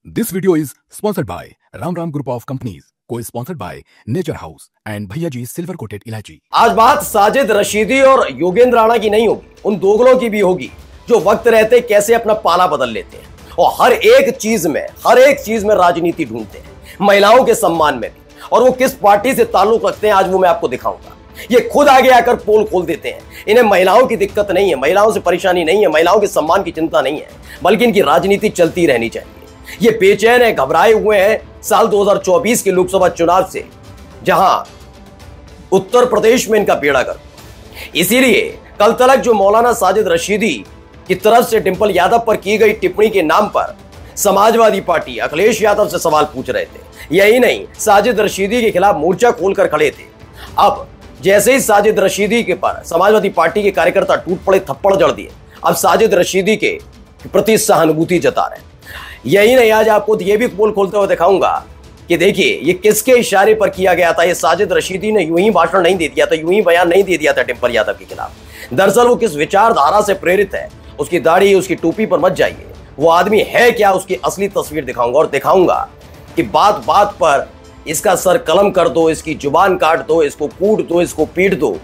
This video is sponsored by Ram Ram Group of Companies, co-sponsored by Nature House and भैया G silver coated इलायची। आज बात साजिद रशीदी और योगेंद्र राणा की नहीं होगी, उन दोगलों की भी होगी जो वक्त रहते कैसे अपना पाला बदल लेते हैं और हर एक चीज में राजनीति ढूंढते हैं, महिलाओं के सम्मान में भी। और वो किस पार्टी से ताल्लुक रखते हैं आज वो मैं आपको दिखाऊंगा। ये खुद आगे आकर पोल खोल देते हैं। इन्हें महिलाओं की दिक्कत नहीं है, महिलाओं से परेशानी नहीं है, महिलाओं के सम्मान की चिंता नहीं है, बल्कि इनकी राजनीति चलती रहनी चाहिए। ये बेचैन है, घबराए हुए हैं साल 2024 के लोकसभा चुनाव से, जहां उत्तर प्रदेश में इनका बेड़ा गर्क। इसीलिए कल तलक जो मौलाना साजिद रशीदी की तरफ से डिंपल यादव पर की गई टिप्पणी के नाम पर समाजवादी पार्टी अखिलेश यादव से सवाल पूछ रहे थे। यही नहीं, साजिद रशीदी के खिलाफ मोर्चा खोलकर खड़े थे। अब जैसे ही साजिद रशीदी के पर समाजवादी पार्टी के कार्यकर्ता टूट पड़े, थप्पड़ जड़ दिए, अब साजिद रशीदी के प्रति सहानुभूति जता रहे हैं। यही नहीं, आज आपको ये भी पोल खोलते हुए दिखाऊंगा कि देखिए ये किसके इशारे पर किया गया था। ये साजिद रशीदी ने यूं ही भाषण नहीं दे दिया था, यूं ही बयान नहीं दे दिया था डिंपल यादव के खिलाफ। दरअसल वो किस विचारधारा से प्रेरित है, उसकी दाढ़ी, उसकी टोपी पर मत जाइए, वो आदमी है क्या, उसकी असली तस्वीर दिखाऊंगा। और दिखाऊंगा कि बात बात पर इसका सर कलम कर दो, इसकी जुबान काट दो, इसको कूट दो, इसको पीट दो।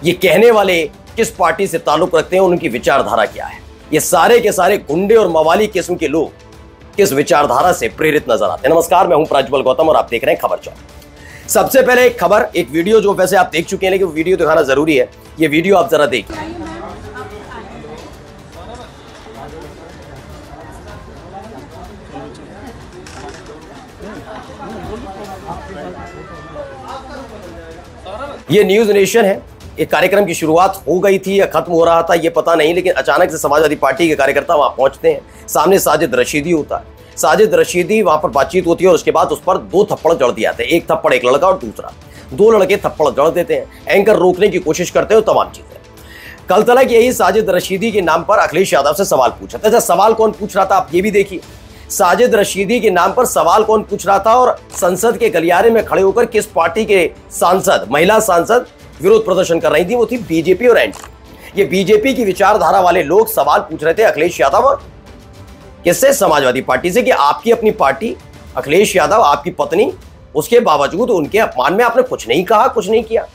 ये कहने वाले किस पार्टी से ताल्लुक रखते हैं, उनकी विचारधारा क्या है। ये सारे के सारे गुंडे और मवाली किस्म के लोग किस विचारधारा से प्रेरित नजर आते हैं। नमस्कार, मैं हूं प्रज्वल गौतम और आप देख रहे हैं खबर चौक। सबसे पहले एक खबर, एक वीडियो जो वैसे आप देख चुके हैं, लेकिन वीडियो दिखाना जरूरी है। ये वीडियो आप जरा देखिए। ये न्यूज नेशन है। एक कार्यक्रम की शुरुआत हो गई थी या खत्म हो रहा था ये पता नहीं, लेकिन अचानक से समाजवादी पार्टी के कार्यकर्ता वहां पहुंचते हैं। सामने साजिद रशीदी होता है। साजिद रशीदी वहां पर बातचीत होती है और उसके बाद उस पर दो थप्पड़ जड़ दिए जाते हैं। एक थप्पड़ एक लड़का और दूसरा, दो लड़के थप्पड़ जड़ देते हैं। एंकर रोकने की कोशिश करते हैं, तमाम चीजें। कल तलक यही साजिद रशीदी के नाम पर अखिलेश यादव से सवाल पूछा था। अच्छा, सवाल कौन पूछ रहा था आप ये भी देखिए। साजिद रशीदी के नाम पर सवाल कौन पूछ रहा था और संसद के गलियारे में खड़े होकर किस पार्टी के सांसद, महिला सांसद विरोध प्रदर्शन कर रही थी, वो थी बीजेपी और एनडीए। ये बीजेपी की विचारधारा वाले लोग सवाल पूछ रहे थे अखिलेश यादव और किससे, समाजवादी पार्टी से, कि आपकी अपनी पार्टी, अखिलेश यादव आपकी पत्नी, उसके बावजूद उनके अपमान में आपने कुछ नहीं कहा, कुछ नहीं किया।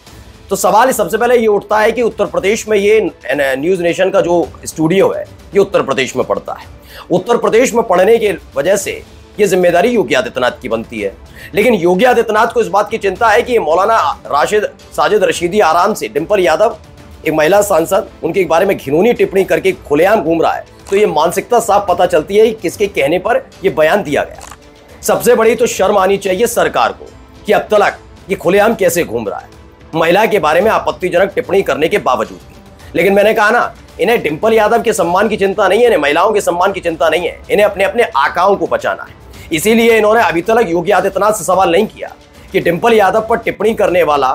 तो सवाल सबसे पहले ये उठता है कि उत्तर प्रदेश में ये न्यूज नेशन का जो स्टूडियो है ये उत्तर प्रदेश में पड़ता है। उत्तर प्रदेश में पढ़ने की वजह से ये जिम्मेदारी योगी आदित्यनाथ की बनती है। लेकिन योगी आदित्यनाथ को इस बात की चिंता है कि मौलाना साजिद रशीदी आराम से, डिंपल यादव एक महिला सांसद, उनके बारे में घिनौनी टिप्पणी करके खुलेआम घूम रहा है। तो ये मानसिकता साफ पता चलती है कि किसके कहने पर ये बयान दिया गया। सबसे बड़ी तो शर्म आनी चाहिए सरकार को कि अब तक ये खुलेआम कैसे घूम रहा है, महिला के बारे में आपत्तिजनक टिप्पणी करने के बावजूद भी। लेकिन मैंने कहा ना, इन्हें डिंपल यादव के सम्मान की चिंता नहीं है, इन्हें महिलाओं के सम्मान की चिंता नहीं है, इन्हें अपने अपने आकाओं को बचाना है। इसीलिए इन्होंने अभी तक योगी आदित्यनाथ से सवाल नहीं किया कि डिंपल यादव पर टिप्पणी करने वाला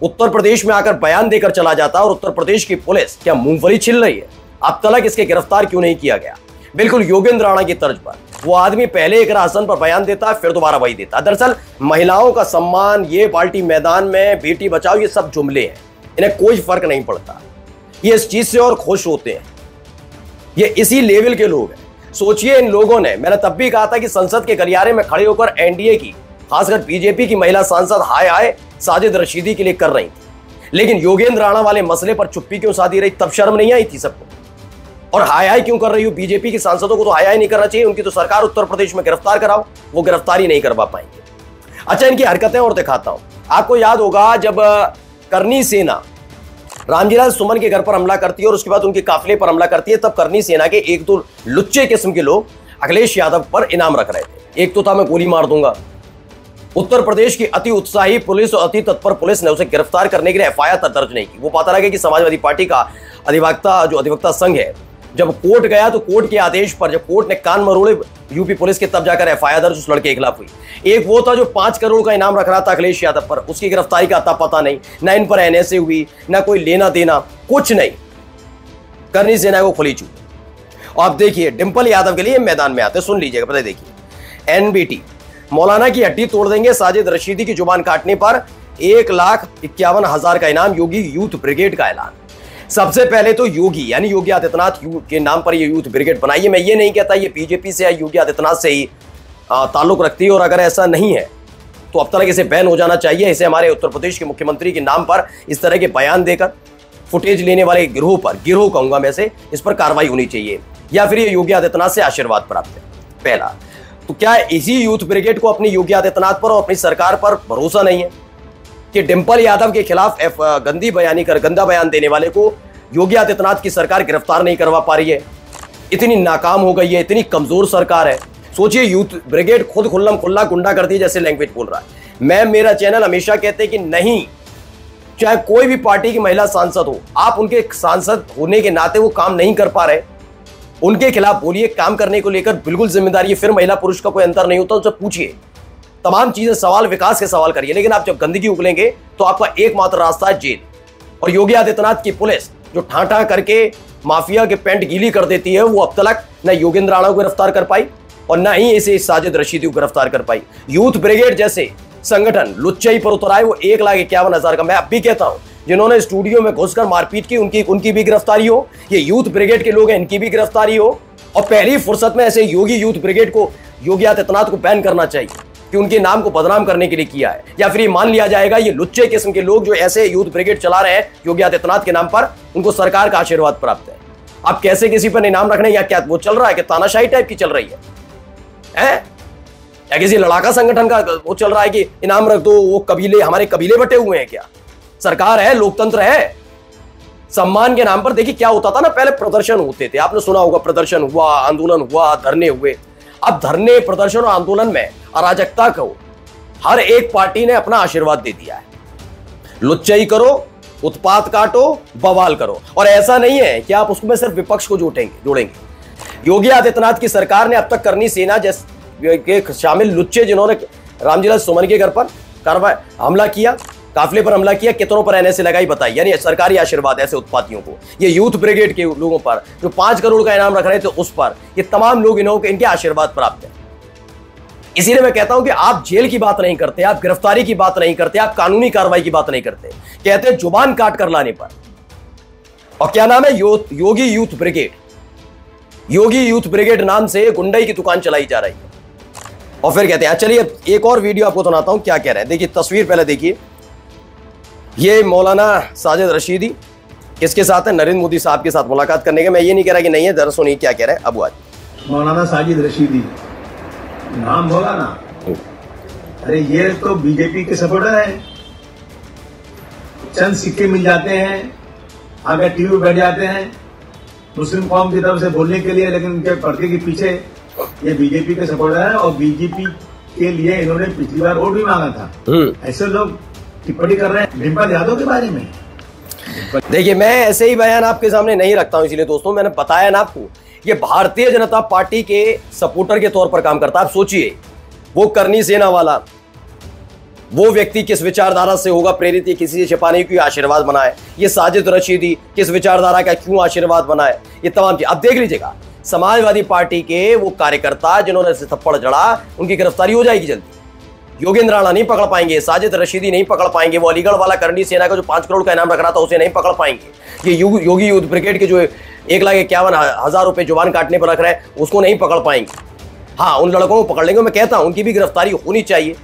उत्तर प्रदेश में आकर बयान देकर चला जाता और उत्तर प्रदेश की पुलिस क्या मूंगफली छिल रही है, अब तक इसके गिरफ्तार क्यों नहीं किया गया। बिल्कुल योगेंद्र राणा की तर्ज पर वो आदमी पहले एक रासन पर बयान देता है, फिर दोबारा वही देता है। दरअसल महिलाओं का सम्मान, ये बाल्टी मैदान में, बेटी बचाओ, ये सब जुमले हैं, इन्हें कोई फर्क नहीं पड़ता। ये इस चीज से और खुश होते हैं। ये इसी लेवल के लोग हैं। सोचिए, इन लोगों ने, मैंने तब भी कहा था कि संसद के गलियारे में खड़े होकर एनडीए की, खासकर बीजेपी की महिला सांसद हाय हाय साजिद रशीदी के लिए कर रही थी। लेकिन योगेंद्र राणा वाले मसले पर चुप्पी क्यों साधी रही, तब शर्म नहीं आई थी सबको। और हाय हाय क्यों कर रही हो, बीजेपी के सांसदों को तो हाय हाय नहीं करना चाहिए, उनकी तो सरकार उत्तर प्रदेश में गिरफ्तार कराओ, वो गिरफ्तारी नहीं करवा पाएंगे। अच्छा, इनकी हरकतें और दिखाता हूं। आपको याद होगा जब करनी सेना रामजीलाल सुमन के घर पर हमला करती है और उसके बाद उनके काफिले पर हमला करती है, तब करनी सेना के एक दो लुच्चे किस्म के लोग अखिलेश यादव पर इनाम रख रहे थे। एक तो था मैं गोली मार दूंगा। उत्तर प्रदेश की अति उत्साही पुलिस और अति तत्पर पुलिस ने उसे गिरफ्तार करने के लिए एफआईआर दर्ज नहीं की। वो पता लगा कि समाजवादी पार्टी का अधिवक्ता संघ है, जब कोर्ट गया तो कोर्ट के आदेश पर, जब कोर्ट ने कान मरोड़े यूपी पुलिस के, तब जाकर एफआईआर दर्ज उस लड़के के खिलाफ हुई। एक वो था जो 5 करोड़ का इनाम रख रहा था अखिलेश यादव पर, उसकी गिरफ्तारी का अता पता नहीं, ना इन पर एनएसए हुई, ना कोई लेना देना, कुछ नहीं। करनी सेना को खुली चूक। और अब देखिए डिंपल यादव के लिए मैदान में आते, सुन लीजिएगा, पता देखिए। एनबीटी, मौलाना की हड्डी तोड़ देंगे साजिद रशीदी की जुबान काटने पर 1,51,000 का इनाम, योगी यूथ ब्रिगेड का ऐलान। सबसे पहले तो योगी यानी योगी आदित्यनाथ के नाम पर ये यूथ ब्रिगेड बनाई है। मैं ये नहीं कहता ये बीजेपी से या योगी आदित्यनाथ से ही ताल्लुक रखती है, और अगर ऐसा नहीं है तो अब तक इसे बैन हो जाना चाहिए। इसे हमारे उत्तर प्रदेश के मुख्यमंत्री के नाम पर इस तरह के बयान देकर फुटेज लेने वाले गिरोह पर, गिरोह कहूंगा मैं से, इस पर कार्रवाई होनी चाहिए, या फिर ये योगी आदित्यनाथ से आशीर्वाद प्राप्त है। पहला तो क्या इसी यूथ ब्रिगेड को अपनी योगी आदित्यनाथ पर और अपनी सरकार पर भरोसा नहीं है कि डिंपल यादव के खिलाफ गंदा बयान देने वाले को योगी आदित्यनाथ की सरकार गिरफ्तार नहीं करवा पा रही है? इतनी नाकाम हो गई है, इतनी कमजोर सरकार है। सोचिए, यूथ ब्रिगेड खुद खुल्लम खुल्ला गुंडा कर दी जैसे लैंग्वेज बोल रहा है। मेरा चैनल हमेशा कहते हैं कि नहीं, चाहे कोई भी पार्टी की महिला सांसद हो, आप उनके सांसद होने के नाते वो काम नहीं कर पा रहे, उनके खिलाफ बोलिए। काम करने को लेकर बिल्कुल जिम्मेदारी है, फिर महिला पुरुष का कोई अंतर नहीं होता, उनसे पूछिए, तमाम चीजें सवाल, विकास के सवाल करिए। लेकिन आप जब गंदगी उगलेंगे तो आपका एकमात्र रास्ता है जेल। और योगी आदित्यनाथ की पुलिस जो ठाठा करके माफिया के पेंट गीली कर देती है, वो अब तक न योगेंद्र राणा को गिरफ्तार कर पाई और न ही इसे साजिद रशीदी को गिरफ्तार कर पाई। यूथ ब्रिगेड जैसे संगठन लुच्चाई पर उतर आए, वो 1,51,000 का, मैं अब भी कहता हूं, जिन्होंने स्टूडियो में घुसकर मारपीट की उनकी भी गिरफ्तारी हो। ये यूथ ब्रिगेड के लोग हैं, इनकी भी गिरफ्तारी हो। और पहली फुर्सत में ऐसे यूथ ब्रिगेड को, योगी आदित्यनाथ को बैन करना चाहिए कि उनके नाम को बदनाम करने के लिए किया है। या फिर ये मान लिया जाएगा ये लुच्चे किस्म के लोग जो ऐसे यूथ ब्रिगेड चला रहे हैं योगी आदित्यनाथ के नाम पर, उनको सरकार का आशीर्वाद प्राप्त है। आप कैसे किसी पर इनाम रखने, या क्या वो चल रहा है कि तानाशाही टाइप की चल रही है? या किसी लड़ाका संगठन का वो चल रहा है कि इनाम रख दो, वो कबीले, हमारे कबीले बटे हुए हैं क्या? सरकार है, लोकतंत्र है। सम्मान के नाम पर देखिए क्या होता था ना, पहले प्रदर्शन होते थे, आपने सुना होगा, प्रदर्शन हुआ, आंदोलन हुआ, धरने हुए। अब धरने, प्रदर्शन और आंदोलन में अराजकता को हर एक पार्टी ने अपना आशीर्वाद दे दिया है। लुच्चाई करो, उत्पात काटो, बवाल करो, और ऐसा नहीं है कि आप उसमें सिर्फ विपक्ष को जोड़ेंगे। योगी आदित्यनाथ की सरकार ने अब तक करनी सेना जैसे शामिल लुच्चे, जिन्होंने रामजीलाल सुमन के घर पर हमला किया, काफिले पर हमला किया, कितनों पर एनएसए लगाई, बताई। यानी सरकारी आशीर्वाद ऐसे उत्पातियों को। ये यूथ ब्रिगेड के लोगों पर जो 5 करोड़ का इनाम रख रहे थे, उस पर ये तमाम लोग इनके आशीर्वाद प्राप्त है। इसीलिए मैं कहता हूं कि आप जेल की बात नहीं करते, आप गिरफ्तारी की बात नहीं करते, आप कानूनी कार्रवाई की बात नहीं करते, कहते हैं जुबान काट कर लाने पर। और क्या नाम है? योगी यूथ ब्रिगेड। योगी यूथ ब्रिगेड नाम से गुंडाई की दुकान चलाई जा रही है। और फिर कहते हैं, चलिए एक और वीडियो आपको सुनाता हूं क्या कह रहे हैं। देखिए तस्वीर पहले देखिए, ये मौलाना साजिद रशीदी किसके साथ है? नरेंद्र मोदी साहब के साथ मुलाकात करने के। मैं ये नहीं कह रहा कि नहीं है, जरा सुनिए क्या कह रहे हैं। अब आज मौलाना साजिद रशीदी नाम बोला ना, अरे ये तो बीजेपी के सपोर्टर है। चंद सिक्के मिल जाते हैं, आगे टीवी बैठ जाते हैं मुस्लिम कौम की तरफ से बोलने के लिए, लेकिन उनके पर्दे के पीछे ये बीजेपी के सपोर्टर है और बीजेपी के लिए इन्होंने पिछली बार वोट भी मांगा था। ऐसे लोग टिप्पणी कर रहे हैं डिंपल यादव के बारे में। देखिए मैं ऐसे ही बयान आपके सामने नहीं रखता हूं, इसलिए दोस्तों मैंने बताया ना आपको, ये भारतीय जनता पार्टी के सपोर्टर के तौर पर काम करता है। आप सोचिए, वो करनी सेना वाला, वो व्यक्ति किस विचारधारा से होगा प्रेरित, ये किसी से छिपाने की आशीर्वाद बनाए। ये साजिद रशीदी किस विचारधारा का क्यों आशीर्वाद बनाए, ये तमाम चीज अब देख लीजिएगा। समाजवादी पार्टी के वो कार्यकर्ता जिन्होंने थप्पड़ जड़ा, उनकी गिरफ्तारी हो जाएगी जल्दी। योगेंद्र राणा नहीं पकड़ पाएंगे, साजिद रशीदी नहीं पकड़ पाएंगे, वो अलीगढ़ वाला करनी सेना का जो 5 करोड़ का इनाम रख रहा था उसे नहीं पकड़ पाएंगे। ये योगी यूथ ब्रिगेड के जो 1,51,000 रुपए जुबान काटने पर रख रहे हैं उसको नहीं पकड़ पाएंगे। हाँ, उन लड़कों को पकड़ लेंगे। मैं कहता हूं उनकी भी गिरफ्तारी होनी चाहिए,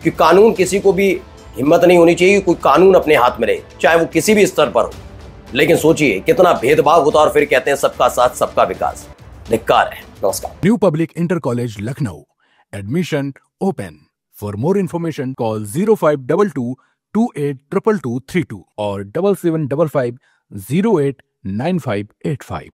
कि कानून किसी को भी हिम्मत नहीं होनी चाहिए कोई कानून अपने हाथ में रहे, चाहे वो किसी भी स्तर पर हो। लेकिन सोचिए कितना भेदभाव होता है, और फिर कहते हैं सबका साथ सबका विकास। धिक्कार है। नमस्कार। New public inter college Lucknow, admission open. For more information, call 0522 282232 or 7755 089585.